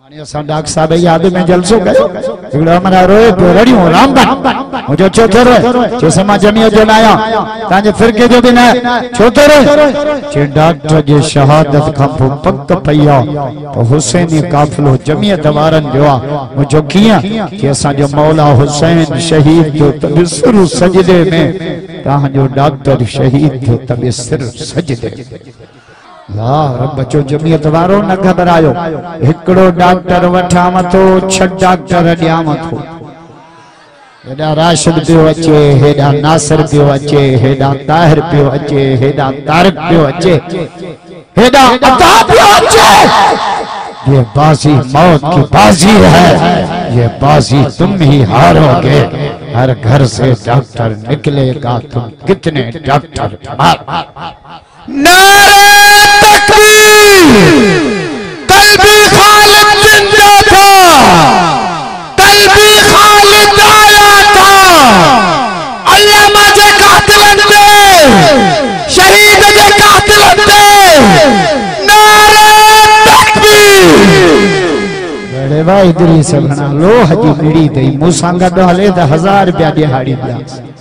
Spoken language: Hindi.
डॉक्टर साहब याद में जलसो गयो हमारा रोए पियो रड़ियो रामबन मुझो चौथो रे जे समा जमियो जो लाया ताजे फिरके जो भी ना चौथो रे जे डॉक्टर जे शहादत का पक पया तो हुसैन काफिलो जमियत वारन जो मुझो किया कि असा जो मौला हुसैन शहीद जो तबसर सजदे में ता जो डॉक्टर शहीद जो तबसर सजदे ला रब बचो जमियत वारो न घबरायो एकड़ो डॉक्टर वठाम तो छ डॉक्टर दियाम तो हेडा राशिद पियो अचे हेडा नासिर पियो अचे हेडा ताहिर पियो अचे हेडा तारिक पियो अचे हेडा अता पियो अचे ये बाजी मौत की बाजी है ये बाजी तुम ही हारोगे हर घर से डॉक्टर निकलेगा तुम कितने डॉक्टर मार नारे तकबीर कल्बी खालिद जिंदा था कल्बी खालिद आया था अल्लामा जे कातिलन दे शहीद जे कातिलन दे नारे तकबीर बड़े भाई इधर से बना लो हजी मिड़ी दई मुसांगा तो हले 1000 रुपया दिहाड़ी दिया